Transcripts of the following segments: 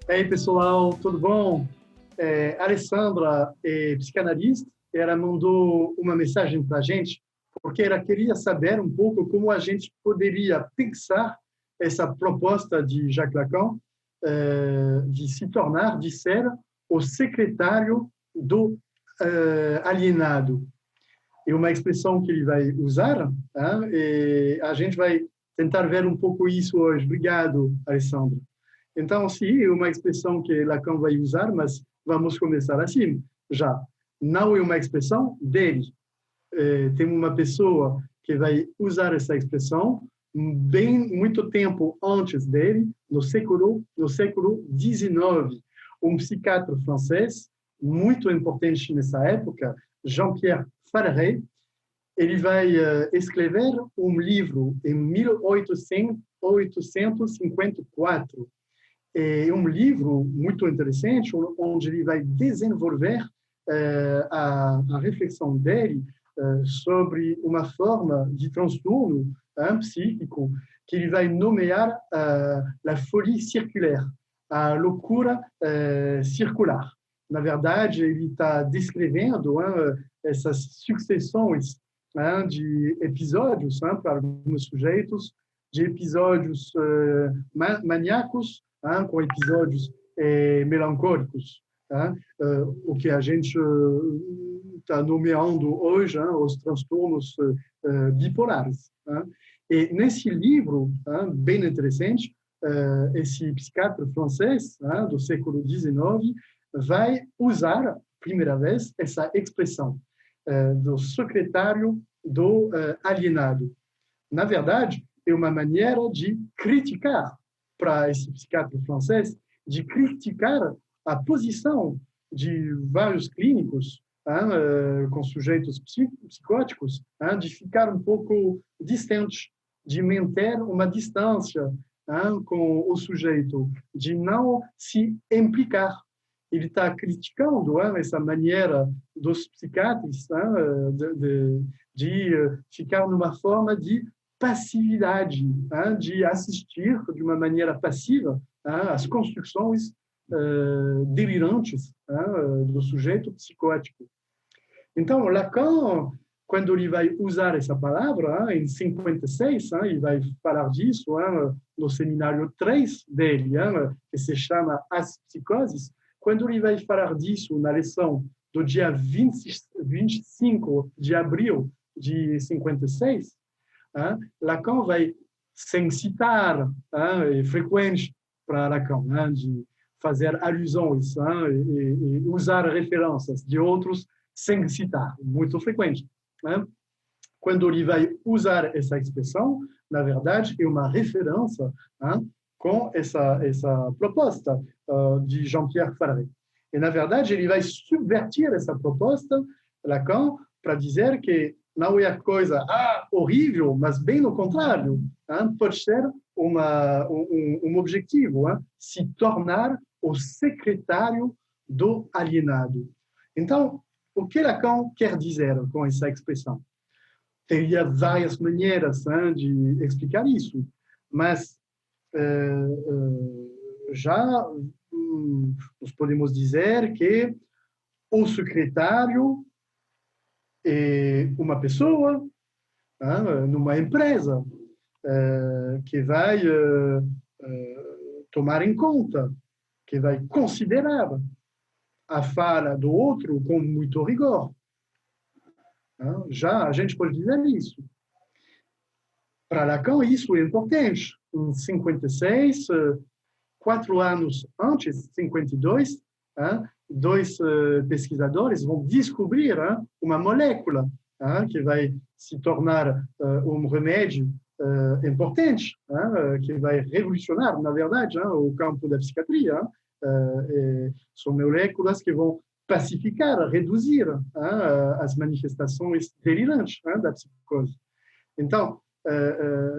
E aí, pessoal, tudo bom? Alessandra é psicanalista, ela mandou uma mensagem para a gente, porque ela queria saber um pouco como a gente poderia pensar essa proposta de Jacques Lacan de se tornar, de ser o secretário do alienado. É uma expressão que ele vai usar, hein? E a gente vai tentar ver um pouco isso hoje. Obrigado, Alessandra. Então, sim, é uma expressão que Lacan vai usar, mas vamos começar assim, já. Não é uma expressão dele. Tem uma pessoa que vai usar essa expressão bem muito tempo antes dele, no século XIX. Um psiquiatra francês muito importante nessa época, Jean-Pierre Fareret, ele vai escrever um livro em 1854. É um livro muito interessante, onde ele vai desenvolver a reflexão dele sobre uma forma de transtorno psíquico que ele vai nomear a folie circulaire, a loucura circular. Na verdade, ele está descrevendo essas sucessões de episódios para alguns sujeitos, de episódios maníacos, com episódios melancólicos, o que a gente está nomeando hoje os transtornos bipolares. E nesse livro, bem interessante, esse psiquiatra francês do século XIX vai usar, primeira vez, essa expressão do secretário do alienado. Na verdade, é uma maneira de criticar, para esse psiquiatra francês, de criticar a posição de vários clínicos com sujeitos psicóticos, de ficar um pouco distante, de manter uma distância com o sujeito, de não se implicar. Ele está criticando essa maneira dos psiquiatras de ficar numa forma de passividade, de assistir de uma maneira passiva às construções delirantes do sujeito psicótico. Então, Lacan, quando ele vai usar essa palavra, em 56, ele vai falar disso no seminário 3 dele, que se chama As Psicoses. Quando ele vai falar disso na lição do dia 25 de abril de 56, Lacan vai, sem citar, é frequente para Lacan, de fazer alusões e usar referências de outros sem citar, muito frequente. Quando ele vai usar essa expressão, na verdade, é uma referência com essa proposta de Jean-Pierre Fareret. E, na verdade, ele vai subvertir essa proposta, Lacan, para dizer que não é a coisa horrível, mas bem no contrário, pode ser um objetivo, se tornar o secretário do alienado. Então, o que Lacan quer dizer com essa expressão? Teria várias maneiras de explicar isso, mas já nós podemos dizer que o secretário é uma pessoa numa empresa que vai tomar em conta, que vai considerar a fala do outro com muito rigor. Já a gente pode dizer isso. Para Lacan, isso é importante. Em 56, 4 anos antes, 52, dois pesquisadores vão descobrir uma molécula que vai se tornar um remédio importante, que vai revolucionar, na verdade, o campo da psiquiatria. São moléculas que vão pacificar, reduzir as manifestações delirantes da psicose. Então,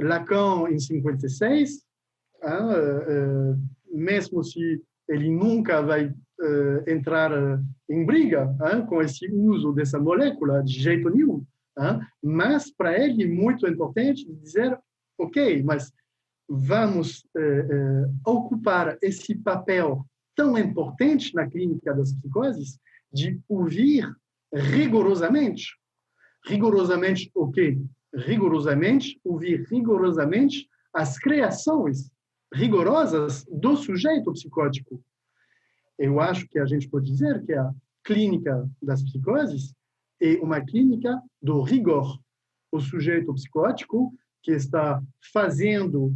Lacan, em 56, mesmo se ele nunca vai entrar em briga com esse uso dessa molécula, de jeito nenhum, mas para ele é muito importante dizer, ok, mas vamos ocupar esse papel tão importante na clínica das psicoses de ouvir rigorosamente. Rigorosamente o quê? Rigorosamente, ouvir rigorosamente as criações rigorosas do sujeito psicótico. Eu acho que a gente pode dizer que a clínica das psicoses é uma clínica do rigor. O sujeito psicótico que está fazendo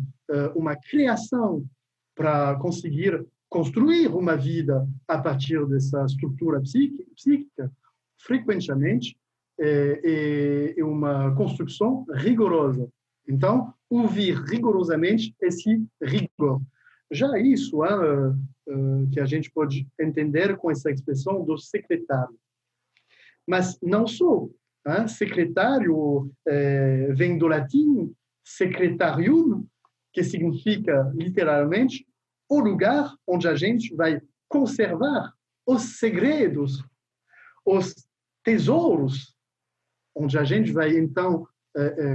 uma criação para conseguir construir uma vida a partir dessa estrutura psíquica, frequentemente é uma construção rigorosa. Então, ouvir rigorosamente esse rigor. Já isso que a gente pode entender com essa expressão do secretário. Mas não só. Secretário vem do latim secretarium, que significa literalmente o lugar onde a gente vai conservar os segredos, os tesouros, onde a gente vai então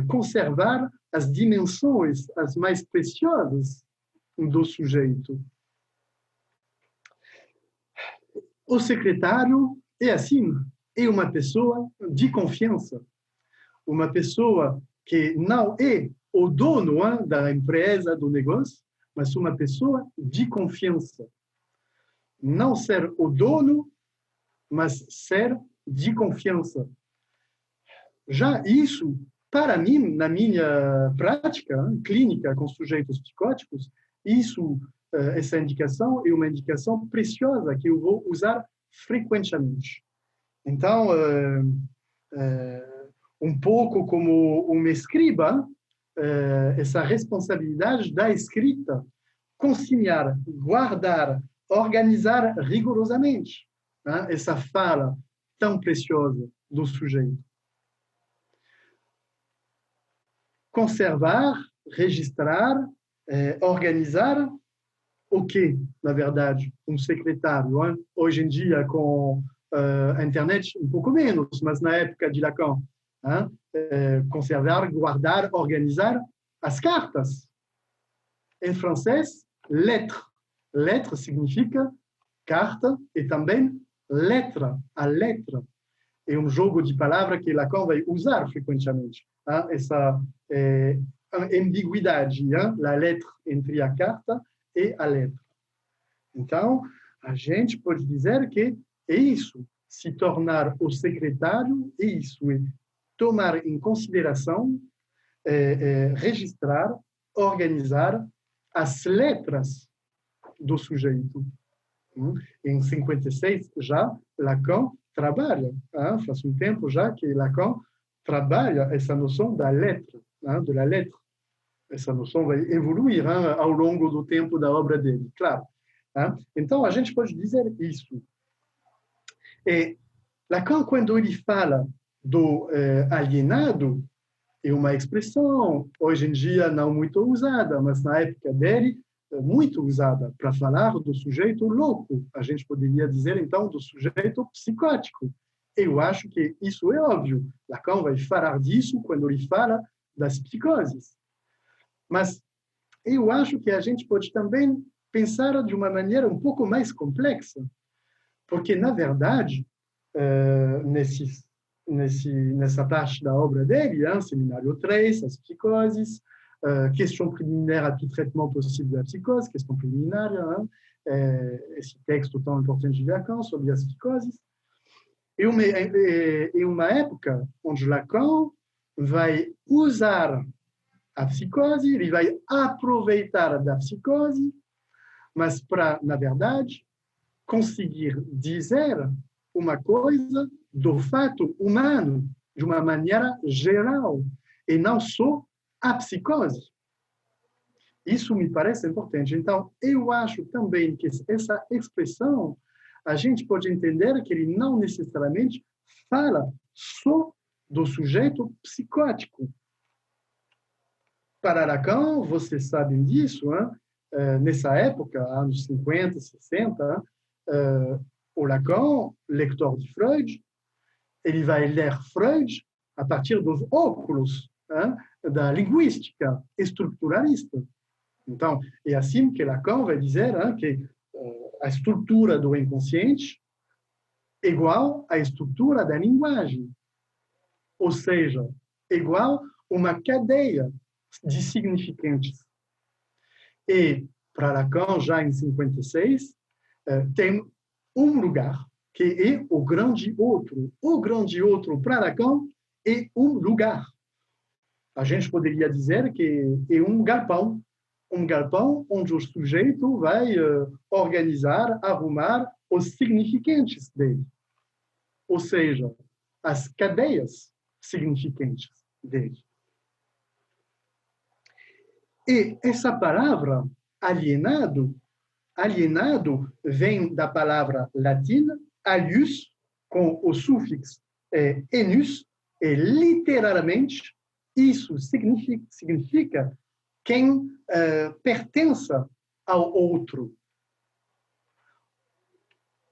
conservar as dimensões as mais preciosas do sujeito. O secretário é assim, é uma pessoa de confiança, uma pessoa que não é o dono da empresa, do negócio, mas uma pessoa de confiança. Não ser o dono, mas ser de confiança. Já isso, para mim, na minha prática clínica com sujeitos psicóticos, essa indicação é uma indicação preciosa que eu vou usar frequentemente. Então, um pouco como um escriba, essa responsabilidade da escrita, consignar, guardar, organizar rigorosamente essa fala tão preciosa do sujeito. Conservar, registrar, organizar o que, na verdade, um secretário. Hoje em dia, com a internet, um pouco menos, mas na época de Lacan, conservar, guardar, organizar as cartas. Em francês, lettre. Lettre significa carta e também letra, a letra. É um jogo de palavras que Lacan vai usar frequentemente. Essa ambiguidade, a letra entre a carta e a letra. Então, a gente pode dizer que é isso, se tornar o secretário, é isso, é tomar em consideração, registrar, organizar as letras do sujeito. Em 56, já, Lacan trabalha, faz um tempo já que Lacan trabalha essa noção da letra, de la letra. Essa noção vai evoluir ao longo do tempo da obra dele, claro. Então, a gente pode dizer isso. E Lacan, quando ele fala do alienado, é uma expressão, hoje em dia, não muito usada, mas na época dele, muito usada para falar do sujeito louco. A gente poderia dizer, então, do sujeito psicótico. Eu acho que isso é óbvio. Lacan vai falar disso quando ele fala das psicoses. Mas eu acho que a gente pode também pensar de uma maneira um pouco mais complexa, porque, na verdade, nessa parte da obra dele, Seminário 3, as psicoses, questão preliminar a tout traitement possível da psicose, questão preliminar, esse texto tão importante de Lacan sobre as psicoses, é uma época onde Lacan vai usar a psicose, ele vai aproveitar da psicose, mas para, na verdade, conseguir dizer uma coisa do fato humano de uma maneira geral, e não só a psicose. Isso me parece importante. Então, eu acho também que essa expressão, a gente pode entender que ele não necessariamente fala só do sujeito psicótico. Para Lacan, vocês sabem disso, nessa época, anos 50, 60, o Lacan, leitor de Freud, ele vai ler Freud a partir dos óculos da linguística estruturalista. Então, é assim que Lacan vai dizer que a estrutura do inconsciente igual à estrutura da linguagem. Ou seja, igual a uma cadeia de significantes. E, para Lacan, já em 56, tem um lugar que é o grande outro. O grande outro, para Lacan, é um lugar. A gente poderia dizer que é um galpão onde o sujeito vai organizar, arrumar os significantes dele. Ou seja, as cadeias significantes dele. E essa palavra, alienado vem da palavra latina, alius, com o sufixo enus, e literalmente isso significa quem pertence ao outro.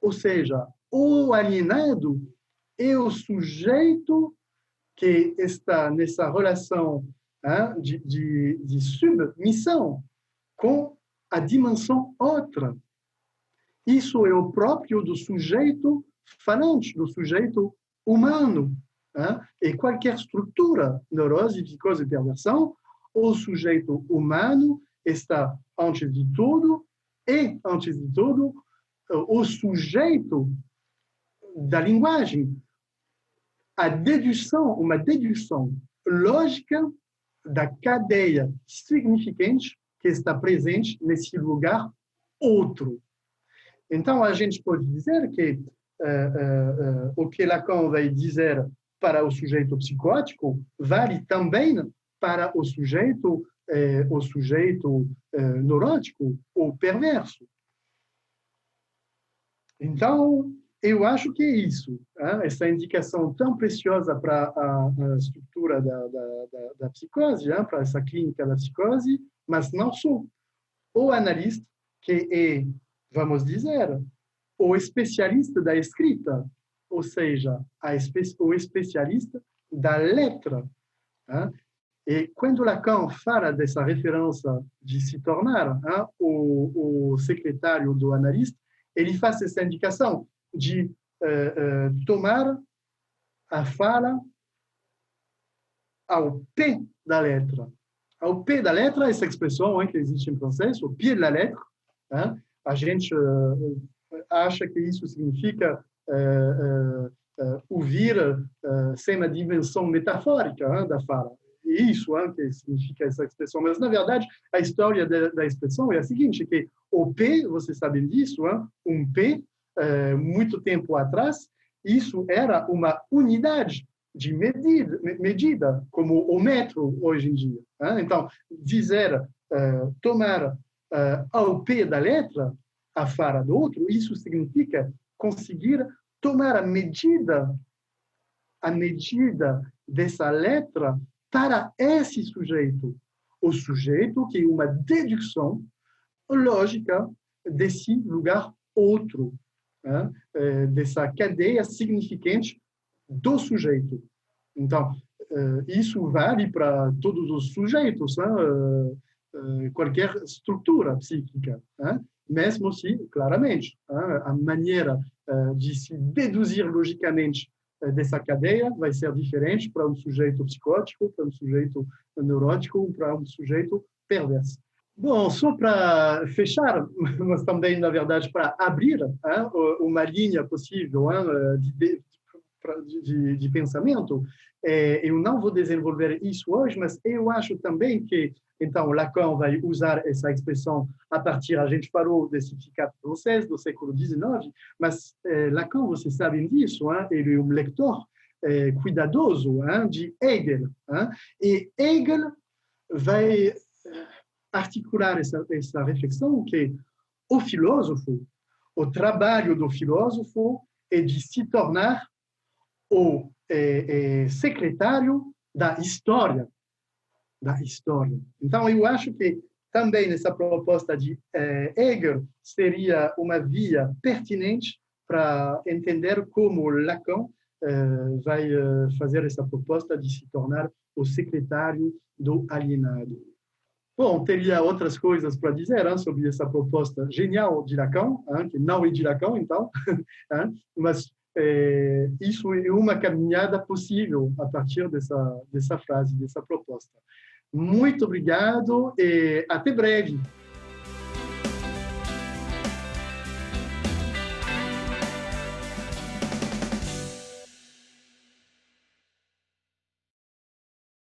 Ou seja, o alienado é o sujeito que está nessa relação de submissão com a dimensão outra. Isso é o próprio do sujeito falante, do sujeito humano. E qualquer estrutura, neurose, psicose e perversão, o sujeito humano está, antes de tudo, o sujeito da linguagem. Uma dedução lógica da cadeia significante que está presente nesse lugar outro. Então, a gente pode dizer que o que Lacan vai dizer para o sujeito psicótico vale também para o sujeito neurótico ou perverso. Então, eu acho que é isso, essa indicação tão preciosa para a estrutura da psicose, para essa clínica da psicose, mas não só. O analista, que é, vamos dizer, o especialista da escrita, ou seja, o especialista da letra. E quando Lacan fala dessa referência de se tornar o secretário do analista, ele faz essa indicação de tomar a fala ao pé da letra. Ao pé da letra, essa expressão que existe em francês, o pied de la lettre, a gente acha que isso significa ouvir sem a dimensão metafórica da fala. É isso que significa essa expressão. Mas, na verdade, a história da expressão é a seguinte, que o pé, vocês sabem disso, um pé, muito tempo atrás, isso era uma unidade de medida, como o metro hoje em dia. Então, dizer, tomar ao pé da letra a fala do outro, isso significa conseguir tomar a medida dessa letra para esse sujeito. O sujeito que é uma dedução lógica desse lugar outro, dessa cadeia significante do sujeito. Então, isso vale para todos os sujeitos, qualquer estrutura psíquica, mesmo se, claramente, a maneira de se deduzir logicamente dessa cadeia vai ser diferente para um sujeito psicótico, para um sujeito neurótico, para um sujeito perverso. Bom, só para fechar, mas também, na verdade, para abrir uma linha possível de pensamento, eu não vou desenvolver isso hoje, mas eu acho também que, então, Lacan vai usar essa expressão a partir, a gente falou desse psiquiatra francês do século XIX, mas Lacan, vocês sabem disso, ele é um leitor cuidadoso de Hegel, e Hegel vai articular essa reflexão que o trabalho do filósofo é de se tornar o secretário da história. Então, eu acho que também nessa proposta de Hegel seria uma via pertinente para entender como Lacan vai fazer essa proposta de se tornar o secretário do alienado. Bom, teria outras coisas para dizer sobre essa proposta genial de Lacan, que não é de Lacan, então, mas isso é uma caminhada possível a partir dessa frase, dessa proposta. Muito obrigado e até breve.